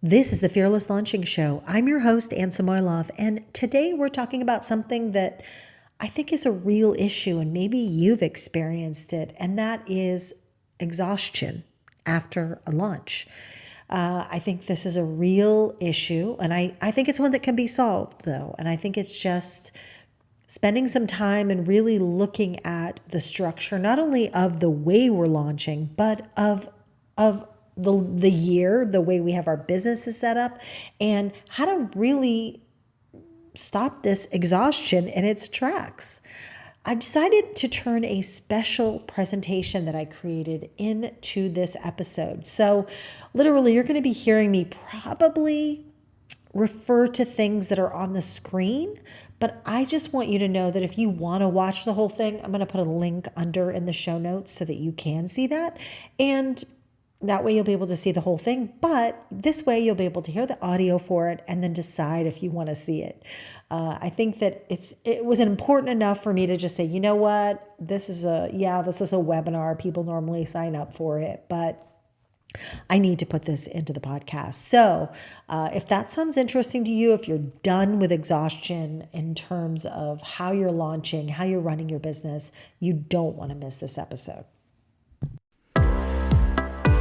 This is the Fearless Launching Show. I'm your host, Anne Samoylov, and today we're talking about something that I think is a real issue, and maybe you've experienced it, and that is exhaustion after a launch. I think this is a real issue, and I think it's one that can be solved, though, and I think it's just spending some time and really looking at the structure, not only of the way we're launching, but of the year, the way we have our businesses set up, and how to really stop this exhaustion in its tracks. I decided to turn a special presentation that I created into this episode. So literally, you're going to be hearing me probably refer to things that are on the screen, but I just want you to know that if you want to watch the whole thing, I'm going to put a link under in the show notes so that you can see that. And that way you'll be able to see the whole thing, but this way you'll be able to hear the audio for it and then decide if you want to see it. I think that it was important enough for me to just say, you know what, this is a webinar. People normally sign up for it, but I need to put this into the podcast. So if that sounds interesting to you, if you're done with exhaustion in terms of how you're launching, how you're running your business, you don't want to miss this episode.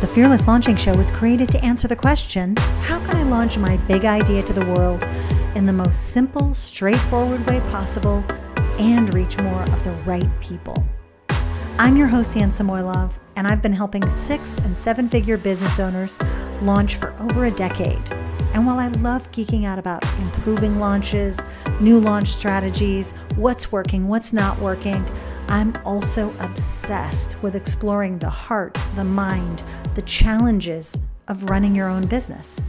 The Fearless Launching Show was created to answer the question, how can I launch my big idea to the world in the most simple, straightforward way possible and reach more of the right people? I'm your host, Anne Samoylov, and I've been helping 6- and 7-figure business owners launch for over a decade. And while I love geeking out about improving launches, new launch strategies, what's working, what's not working, I'm also obsessed with exploring the heart, the mind, the challenges of running your own business.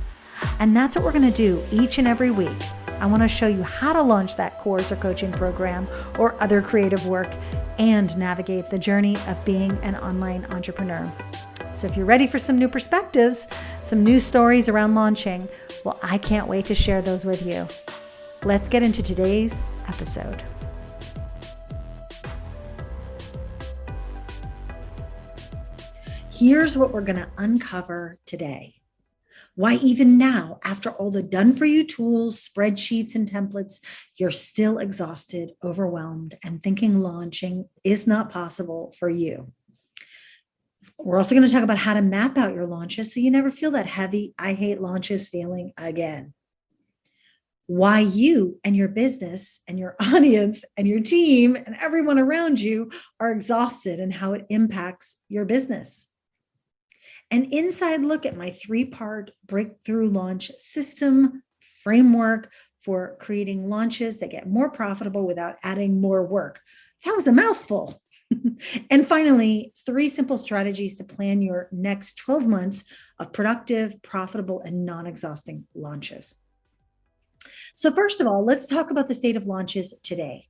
And that's what we're going to do each and every week. I want to show you how to launch that course or coaching program or other creative work and navigate the journey of being an online entrepreneur. So if you're ready for some new perspectives, some new stories around launching, well, I can't wait to share those with you. Let's get into today's episode. Here's what we're going to uncover today. Why even now, after all the done-for-you tools, spreadsheets, and templates, you're still exhausted, overwhelmed, and thinking launching is not possible for you. We're also going to talk about how to map out your launches so you never feel that heavy, I hate launches feeling again. Why you and your business and your audience and your team and everyone around you are exhausted and how it impacts your business. An inside look at my 3-part breakthrough launch system framework for creating launches that get more profitable without adding more work. That was a mouthful. And finally, 3 simple strategies to plan your next 12 months of productive, profitable, and non-exhausting launches. So first of all, let's talk about the state of launches today.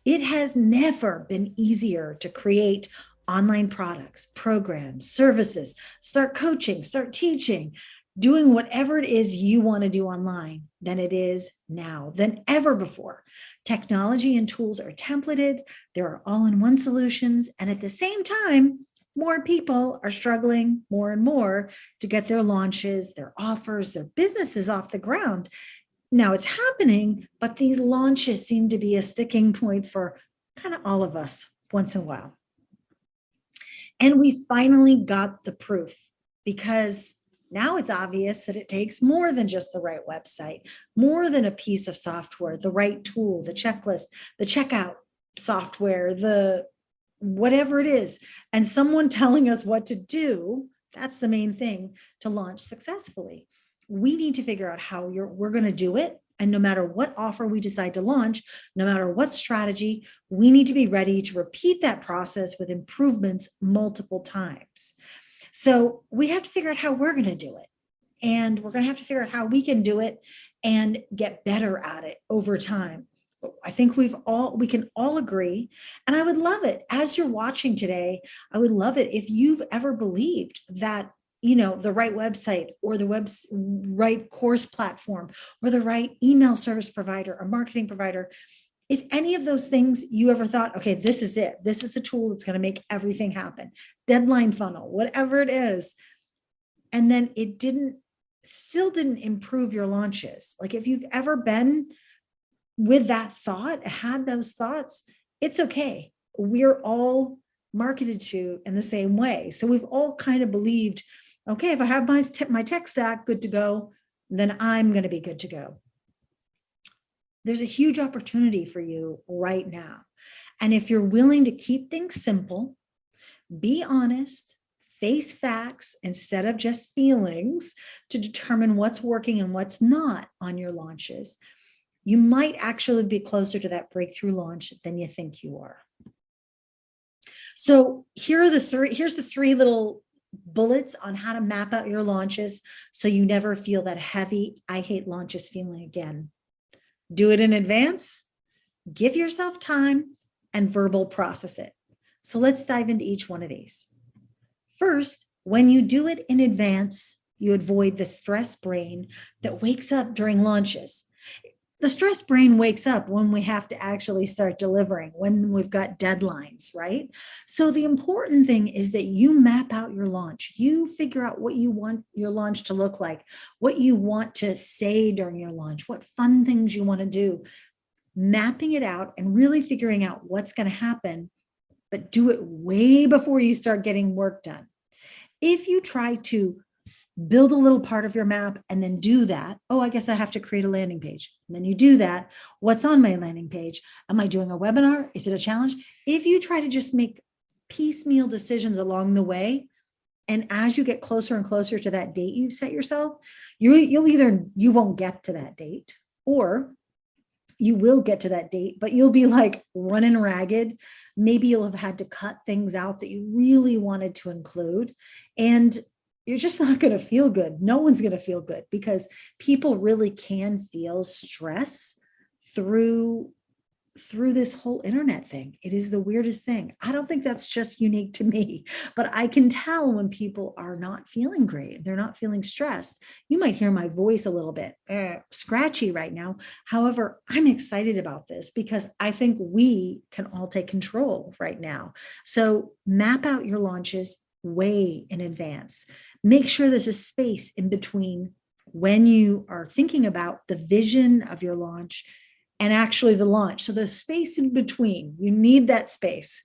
It has never been easier to create online products, programs, services, start coaching, start teaching, doing whatever it is you want to do online than it is now, than ever before. Technology and tools are templated, there are all-in-one solutions, and at the same time, more people are struggling more and more to get their launches, their offers, their businesses off the ground. Now it's happening, but these launches seem to be a sticking point for kind of all of us once in a while. And we finally got the proof because now it's obvious that it takes more than just the right website, more than a piece of software, the right tool, the checklist, the checkout software, the whatever it is, and someone telling us what to do. That's the main thing to launch successfully. We need to figure out how we're going to do it. And no matter what offer we decide to launch, no matter what strategy, we need to be ready to repeat that process with improvements multiple times. So we have to figure out how we're going to do it. And we're going to have to figure out how we can do it and get better at it over time. I think we can all agree. And I would love it as you're watching today. I would love it if you've ever believed that the right website or the right course platform or the right email service provider or marketing provider. If any of those things you ever thought, okay, this is it. This is the tool that's going to make everything happen. Deadline funnel, whatever it is. And then it didn't still didn't improve your launches. Like if you've ever been with that thought, had those thoughts, it's okay. We're all marketed to in the same way. So we've all kind of believed, okay, if I have my tech stack good to go, then I'm going to be good to go. There's a huge opportunity for you right now. And if you're willing to keep things simple, be honest, face facts instead of just feelings to determine what's working and what's not on your launches, you might actually be closer to that breakthrough launch than you think you are. So here's the three little bullets on how to map out your launches so you never feel that heavy, I hate launches feeling again. Do it in advance, give yourself time, and verbal process it. So let's dive into each one of these. First, when you do it in advance, you avoid the stress brain that wakes up during launches. The stress brain wakes up when we have to actually start delivering, when we've got deadlines, right? So the important thing is that you map out your launch. You figure out what you want your launch to look like, what you want to say during your launch, what fun things you want to do, mapping it out and really figuring out what's going to happen, but do it way before you start getting work done. If you try to build a little part of your map and then do that, oh, I guess I have to create a landing page. And then you do that. What's on my landing page? Am I doing a webinar? Is it a challenge? If you try to just make piecemeal decisions along the way, and as you get closer and closer to that date you've set yourself, you won't get to that date, or you will get to that date, but you'll be like running ragged. Maybe you'll have had to cut things out that you really wanted to include. And you're just not going to feel good. No one's going to feel good because people really can feel stress through this whole internet thing. It is the weirdest thing. I don't think that's just unique to me, but I can tell when people are not feeling great. They're not feeling stressed. You might hear my voice a little bit scratchy right now. However, I'm excited about this because I think we can all take control right now. So map out your launches way in advance. Make sure there's a space in between when you are thinking about the vision of your launch and actually the launch. So there's space in between. You need that space.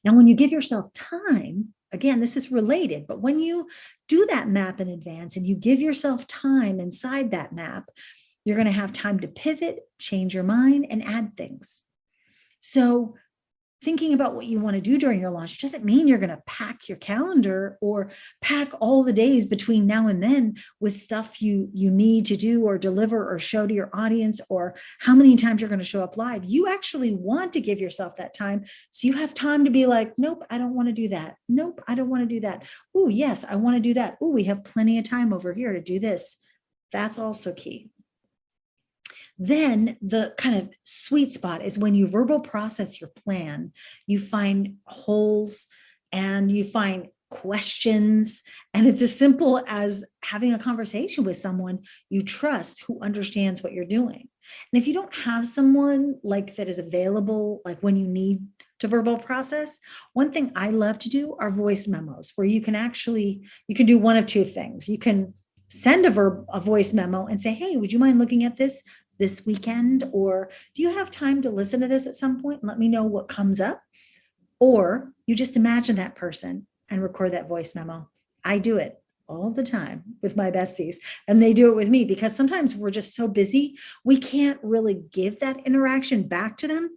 Now, when you give yourself time, again, this is related, but when you do that map in advance and you give yourself time inside that map, you're going to have time to pivot, change your mind, and add things. So thinking about what you want to do during your launch doesn't mean you're going to pack your calendar or pack all the days between now and then with stuff you need to do or deliver or show to your audience or how many times you're going to show up live. You actually want to give yourself that time so you have time to be like, nope, I don't want to do that. Nope, I don't want to do that. Oh, yes, I want to do that. Oh, we have plenty of time over here to do this. That's also key. Then the kind of sweet spot is when you verbal process your plan, you find holes and you find questions. And it's as simple as having a conversation with someone you trust who understands what you're doing. And if you don't have someone like that is available, like when you need to verbal process, one thing I love to do are voice memos where you can do one of two things. You can send a voice memo and say, hey, would you mind looking at this weekend? Or do you have time to listen to this at some point and let me know what comes up? Or you just imagine that person and record that voice memo. I do it all the time with my besties and they do it with me because sometimes we're just so busy, we can't really give that interaction back to them,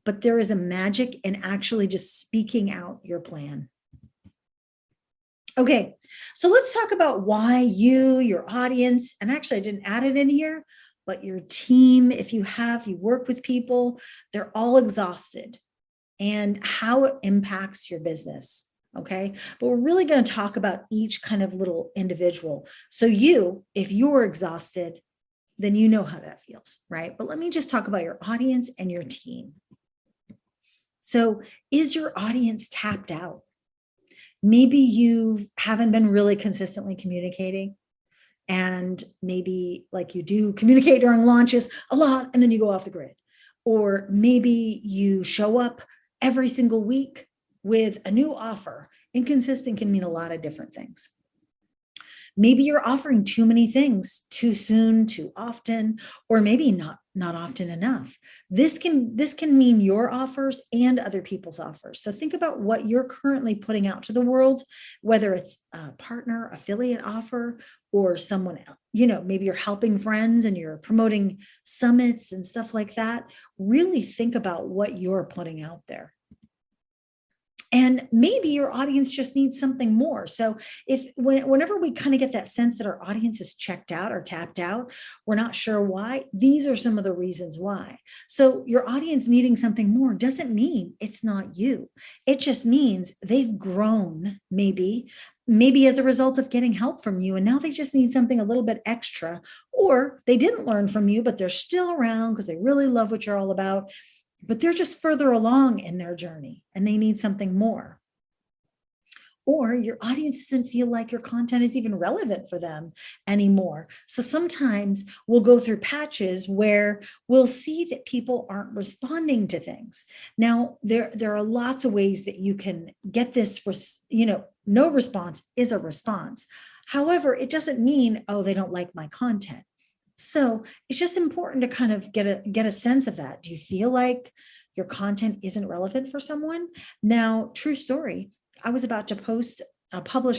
but there is a magic in actually just speaking out your plan. Okay, so let's talk about why you, your audience, and actually I didn't add it in here, but your team, if you work with people, they're all exhausted and how it impacts your business. Okay, but we're really going to talk about each kind of little individual. So if you're exhausted, then you know how that feels, right? But let me just talk about your audience and your team. So is your audience tapped out? Maybe you haven't been really consistently communicating. And maybe like you do communicate during launches a lot and then you go off the grid. Or maybe you show up every single week with a new offer. Inconsistent can mean a lot of different things. Maybe you're offering too many things too soon, too often, or maybe not often enough. This can mean your offers and other people's offers. So think about what you're currently putting out to the world, whether it's a partner, affiliate offer, or someone else. Maybe you're helping friends and you're promoting summits and stuff like that. Really think about what you're putting out there. And maybe your audience just needs something more. So whenever we kind of get that sense that our audience is checked out or tapped out, we're not sure why, these are some of the reasons why. So your audience needing something more doesn't mean it's not you. It just means they've grown, maybe as a result of getting help from you. And now they just need something a little bit extra, or they didn't learn from you, but they're still around because they really love what you're all about, but they're just further along in their journey and they need something more. Or your audience doesn't feel like your content is even relevant for them anymore. So sometimes we'll go through patches where we'll see that people aren't responding to things. Now, there are lots of ways that you can get this, no response is a response. However, it doesn't mean, oh, they don't like my content. So it's just important to kind of get a sense of that. Do you feel like your content isn't relevant for someone? Now, true story, I was about to publish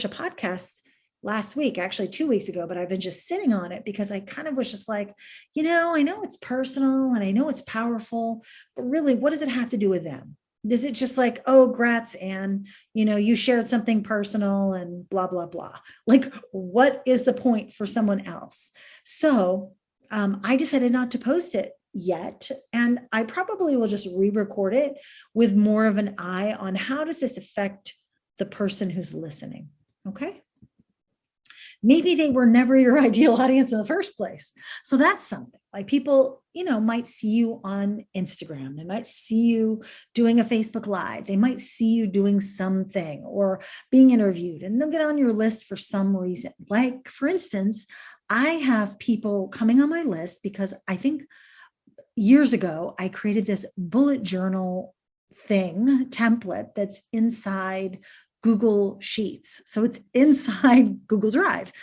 a podcast last week, actually 2 weeks ago, but I've been just sitting on it because I kind of was just like, I know it's personal and I know it's powerful, but really, what does it have to do with them? Is it just like, oh, grats, Anne, you shared something personal and blah, blah, blah. Like, what is the point for someone else? So I decided not to post it yet. And I probably will just re-record it with more of an eye on how does this affect the person who's listening. Okay. Maybe they were never your ideal audience in the first place. So that's something. Like people, might see you on Instagram. They might see you doing a Facebook Live. They might see you doing something or being interviewed, and they'll get on your list for some reason. Like, for instance, I have people coming on my list because I think years ago, I created this bullet journal template that's inside Google Sheets. So it's inside Google Drive,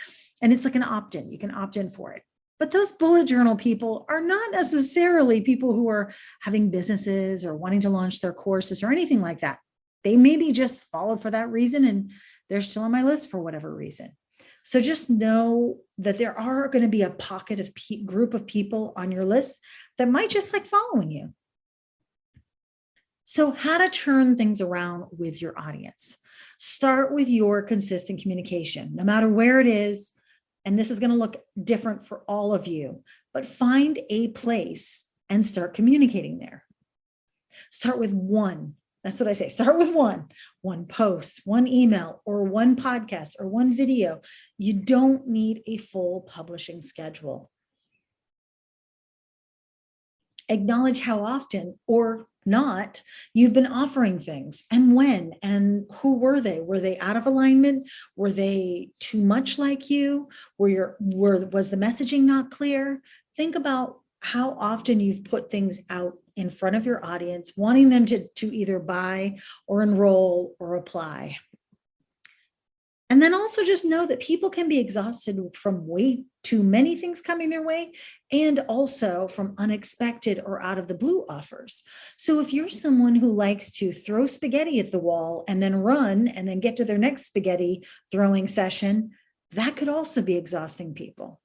and it's like an opt-in. You can opt in for it. But those bullet journal people are not necessarily people who are having businesses or wanting to launch their courses or anything like that. They maybe just followed for that reason and they're still on my list for whatever reason. So just know that there are going to be a pocket of group of people on your list that might just like following you. So how to turn things around with your audience. Start with your consistent communication, no matter where it is. And this is going to look different for all of you, but find a place and start communicating there. Start with one. That's what I say. Start with one post, one email, or one podcast, or one video. You don't need a full publishing schedule. Acknowledge how often or not you've been offering things and when and who were they? Were they out of alignment? Were they too much like you? Was the messaging not clear? Think about how often you've put things out in front of your audience, wanting them to either buy or enroll or apply. And then also just know that people can be exhausted from way too many things coming their way and also from unexpected or out of the blue offers. So if you're someone who likes to throw spaghetti at the wall and then run and then get to their next spaghetti throwing session, that could also be exhausting people.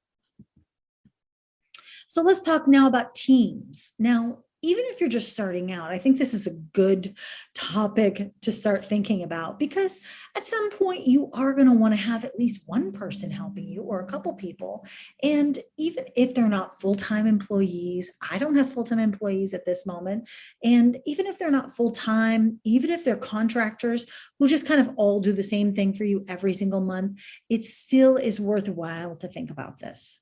So let's talk now about teams. Now, even if you're just starting out, I think this is a good topic to start thinking about, because at some point you are going to want to have at least one person helping you or a couple people. And even if they're not full-time employees, I don't have full-time employees at this moment. And even if they're not full-time, even if they're contractors who just kind of all do the same thing for you every single month, it still is worthwhile to think about this.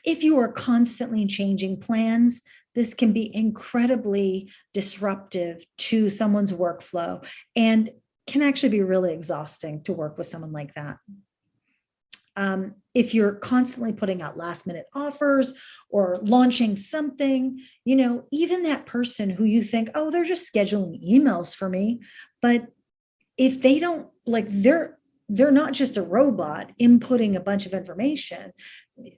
If you are constantly changing plans, this can be incredibly disruptive to someone's workflow and can actually be really exhausting to work with someone like that. If you're constantly putting out last minute offers or launching something, even that person who you think, oh, they're just scheduling emails for me. But if they don't they're not just a robot inputting a bunch of information.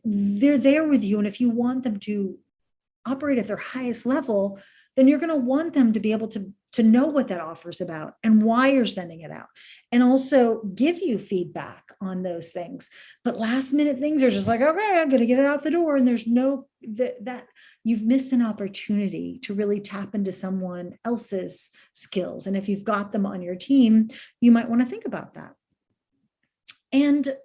They're there with you. And if you want them to operate at their highest level, then you're going to want them to be able to know what that offer is about and why you're sending it out, and also give you feedback on those things. But last minute things are just like, okay, I'm going to get it out the door. And there's no, that you've missed an opportunity to really tap into someone else's skills. And if you've got them on your team, you might want to think about that. And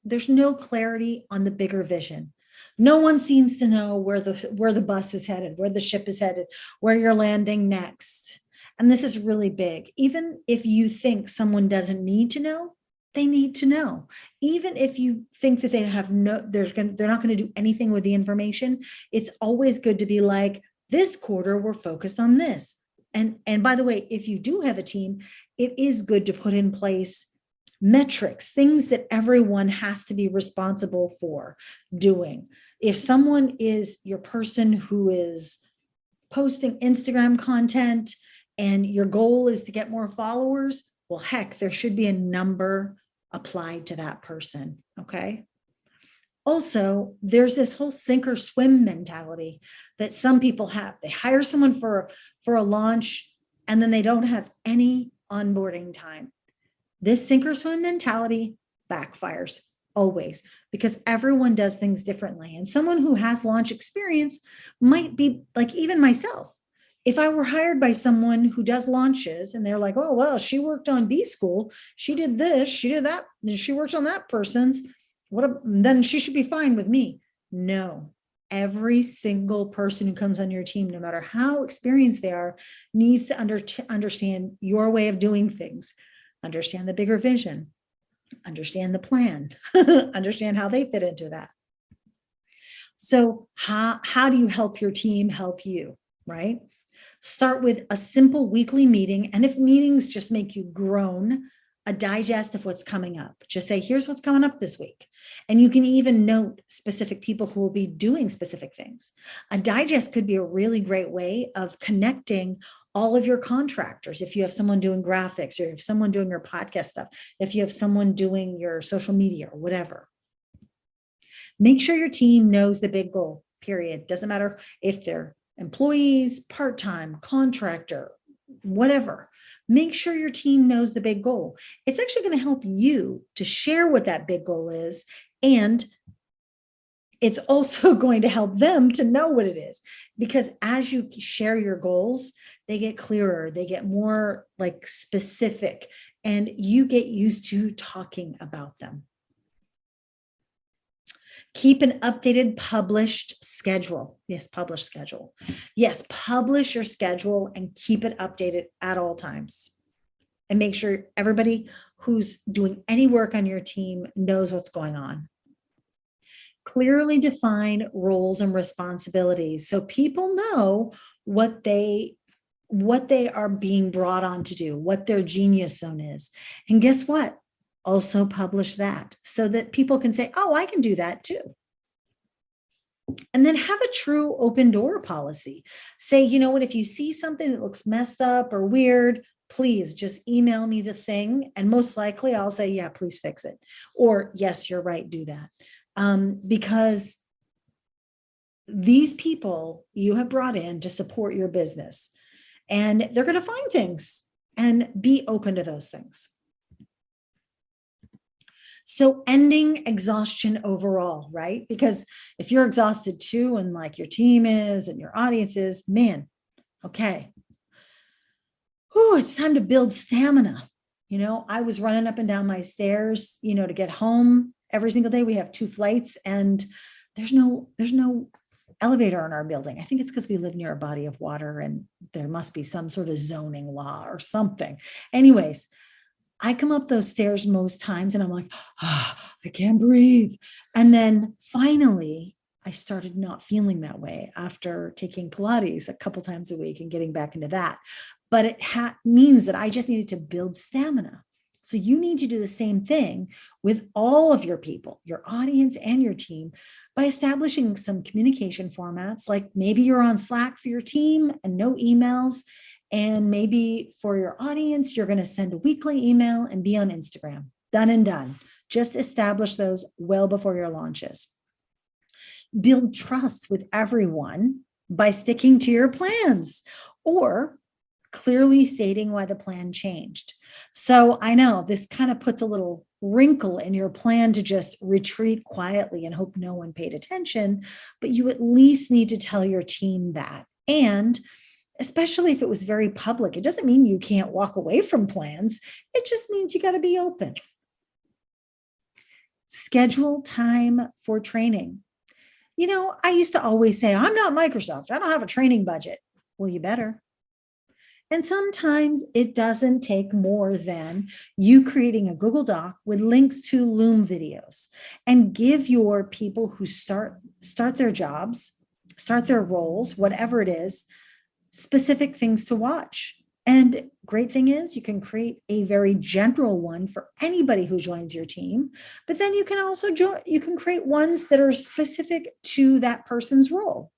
there's no clarity on the bigger vision. No one seems to know where the bus is headed, where the ship is headed, where you're landing next. And this is really big. Even if you think someone doesn't need to know, they need to know. Even if you think that they're not going to do anything with the information, it's always good to be like, this quarter, we're focused on this. And by the way, if you do have a team, it is good to put in place metrics, things that everyone has to be responsible for doing. If someone is your person who is posting Instagram content and your goal is to get more followers, well, heck, there should be a number applied to that person. Okay. Also, there's this whole sink or swim mentality that some people have. They hire someone for a launch and then they don't have any onboarding time. This sink or swim mentality backfires always, because everyone does things differently. And someone who has launch experience might be like, even myself, if I were hired by someone who does launches and they're like, oh, well, she worked on B School, she did this, she did that, she works on that person's, then she should be fine with me. No, every single person who comes on your team, no matter how experienced they are, needs to understand your way of doing things, understand the bigger vision, understand the plan, understand how they fit into that. So how do you help your team help you, right? Start with a simple weekly meeting. And if meetings just make you groan, a digest of what's coming up. Just say, here's what's coming up this week. And you can even note specific people who will be doing specific things. A digest could be a really great way of connecting all of your contractors. If you have someone doing graphics, or if someone doing your podcast stuff, if you have someone doing your social media or whatever. Make sure your team knows the big goal, period. Doesn't matter if they're employees, part-time, contractor, whatever. Make sure your team knows the big goal. It's actually going to help you to share what that big goal is. And it's also going to help them to know what it is. Because as you share your goals, they get clearer, they get more like specific, and you get used to talking about them. Keep an updated published schedule. Yes, published schedule. Yes, publish your schedule and keep it updated at all times. And make sure everybody who's doing any work on your team knows what's going on. Clearly define roles and responsibilities so people know what they are being brought on to do, what their genius zone is. And guess what? Also publish that so that people can say, oh, I can do that too. And then have a true open door policy. Say, you know what, if you see something that looks messed up or weird, please just email me the thing. And most likely I'll say, yeah, please fix it. Or yes, you're right, do that. Because these people you have brought in to support your business, and they're going to find things, and be open to those things. So ending exhaustion overall, right? Because if you're exhausted too, and like your team is and your audience is, man, okay. Oh, it's time to build stamina. You know, I was running up and down my stairs, to get home every single day. We have 2 flights and there's no elevator in our building. I think it's because we live near a body of water and there must be some sort of zoning law or something. Anyways, I come up those stairs most times and I'm like, I can't breathe. And then finally, I started not feeling that way after taking Pilates a couple times a week and getting back into that. But it means that I just needed to build stamina. So you need to do the same thing with all of your people, your audience and your team, by establishing some communication formats. Like maybe you're on Slack for your team and no emails. And maybe for your audience, you're going to send a weekly email and be on Instagram. Done and done. Just establish those well before your launches. Build trust with everyone by sticking to your plans or clearly stating why the plan changed. So I know this kind of puts a little wrinkle in your plan to just retreat quietly and hope no one paid attention, but you at least need to tell your team that. And especially if it was very public, it doesn't mean you can't walk away from plans. It just means you got to be open. Schedule time for training. I used to always say, I'm not Microsoft. I don't have a training budget. Well, you better. And sometimes it doesn't take more than you creating a Google Doc with links to Loom videos and give your people who start their jobs, start their roles, whatever it is, specific things to watch. And great thing is you can create a very general one for anybody who joins your team, but then you can also you can create ones that are specific to that person's role.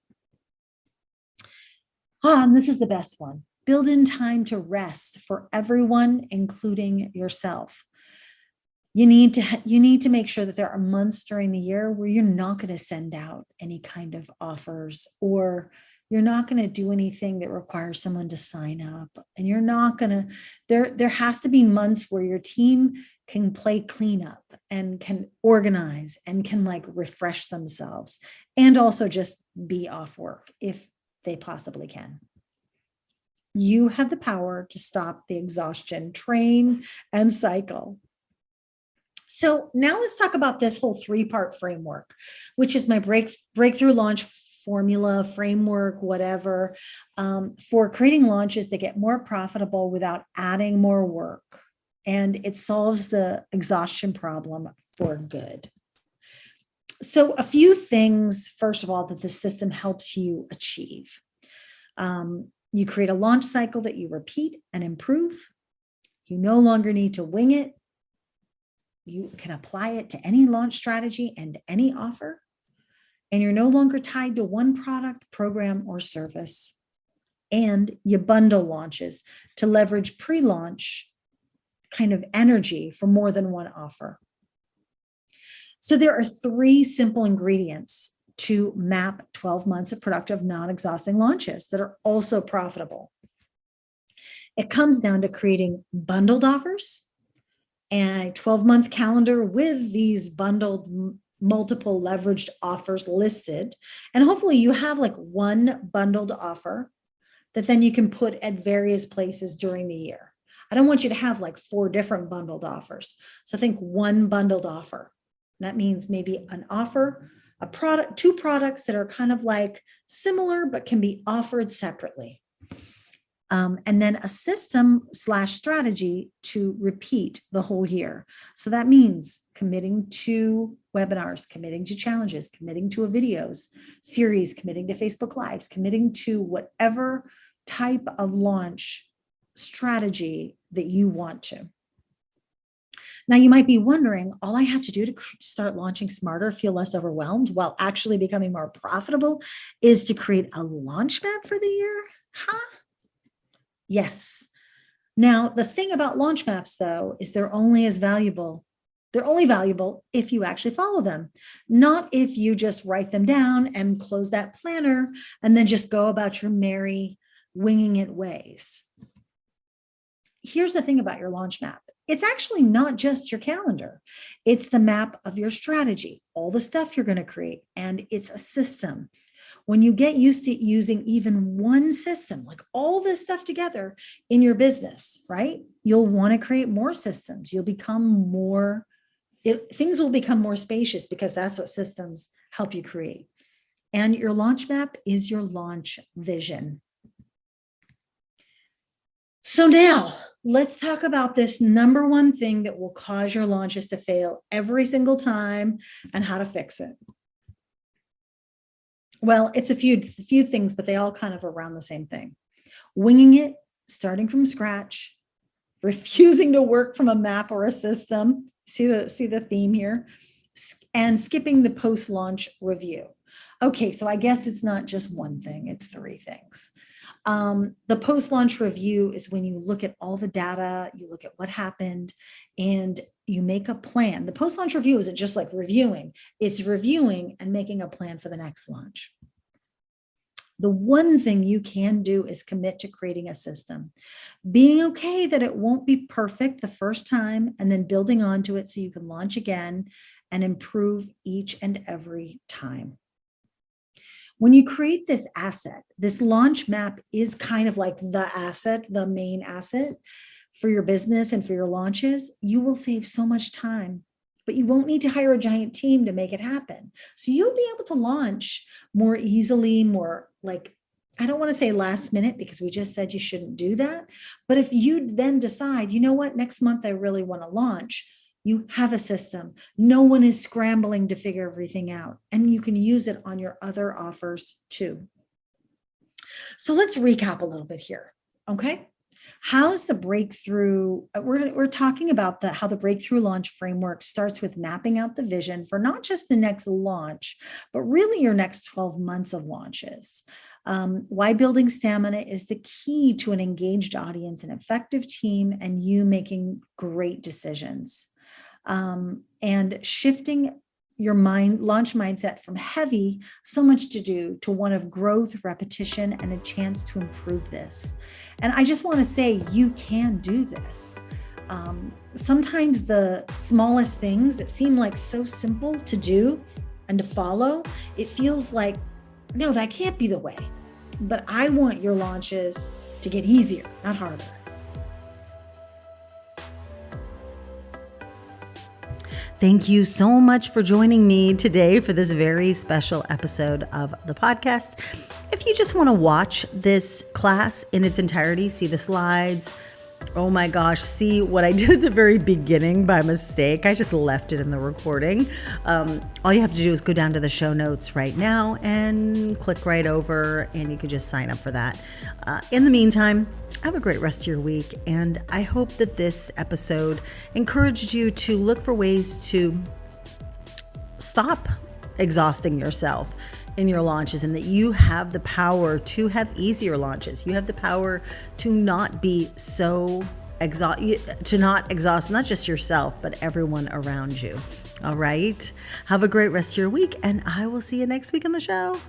And this is the best one. Build in time to rest for everyone, including yourself. You need to make sure that there are months during the year where you're not going to send out any kind of offers, or you're not going to do anything that requires someone to sign up. And you're not going to, there has to be months where your team can play cleanup and can organize and can refresh themselves and also just be off work if they possibly can. You have the power to stop the exhaustion train and cycle. So now let's talk about this whole 3-part framework, which is my breakthrough launch formula, framework, whatever, for creating launches that get more profitable without adding more work. And it solves the exhaustion problem for good. So a few things, first of all, that the system helps you achieve. You create a launch cycle that you repeat and improve. You no longer need to wing it. You can apply it to any launch strategy and any offer. And you're no longer tied to one product, program, or service. And you bundle launches to leverage pre-launch kind of energy for more than one offer. So there are 3 simple ingredients to map 12 months of productive, non-exhausting launches that are also profitable. It comes down to creating bundled offers and a 12-month calendar with these bundled multiple leveraged offers listed. And hopefully you have one bundled offer that then you can put at various places during the year. I don't want you to have 4 different bundled offers. So think one bundled offer. That means maybe an offer, a product, 2 products that are kind of similar, but can be offered separately. And then a system/strategy to repeat the whole year. So that means committing to webinars, committing to challenges, committing to a videos series, committing to Facebook Lives, committing to whatever type of launch strategy that you want to. Now, you might be wondering, all I have to do to start launching smarter, feel less overwhelmed while actually becoming more profitable is to create a launch map for the year? Huh? Yes. Now, the thing about launch maps, though, is they're only valuable if you actually follow them, not if you just write them down and close that planner and then just go about your merry winging it ways. Here's the thing about your launch map. It's actually not just your calendar. It's the map of your strategy, all the stuff you're going to create, and it's a system. When you get used to using even one system, all this stuff together in your business, right? You'll want to create more systems. You'll become things will become more spacious because that's what systems help you create. And your launch map is your launch vision. So now let's talk about this number one thing that will cause your launches to fail every single time and how to fix it. Well, it's a few things, but they all kind of around the same thing. Winging it, starting from scratch, refusing to work from a map or a system. See the theme here? And skipping the post-launch review. Okay, so I guess it's not just one thing, it's 3 things. The post-launch review is when you look at all the data, you look at what happened, and you make a plan. The post-launch review isn't just like reviewing, it's reviewing and making a plan for the next launch. The one thing you can do is commit to creating a system, being okay that it won't be perfect the first time, and then building onto it so you can launch again and improve each and every time. When you create this asset, this launch map is kind of like the asset, the main asset for your business and for your launches. You will save so much time, but you won't need to hire a giant team to make it happen. So you'll be able to launch more easily, more like, I don't want to say last minute because we just said you shouldn't do that. But if you then decide, you know what, next month I really want to launch, you have a system. No one is scrambling to figure everything out, and you can use it on your other offers too. So let's recap a little bit here. Okay. How's the breakthrough? We're talking about how the breakthrough launch framework starts with mapping out the vision for not just the next launch, but really your next 12 months of launches. Why building stamina is the key to an engaged audience, an effective team, and you making great decisions. And shifting your launch mindset from heavy, so much to do, to one of growth, repetition, and a chance to improve this. And I just want to say, you can do this. Sometimes the smallest things that seem like so simple to do and to follow, it feels like, no, that can't be the way. But I want your launches to get easier, not harder. Thank you so much for joining me today for this very special episode of the podcast. If you just want to watch this class in its entirety, see the slides, oh my gosh, see what I did at the very beginning by mistake. I just left it in the recording. All you have to do is go down to the show notes right now and click right over, and you can just sign up for that. In the meantime, have a great rest of your week, and I hope that this episode encouraged you to look for ways to stop exhausting yourself in your launches, and that you have the power to have easier launches. You have the power to not be so to not exhaust not just yourself, but everyone around you. All right. Have a great rest of your week, and I will see you next week on the show.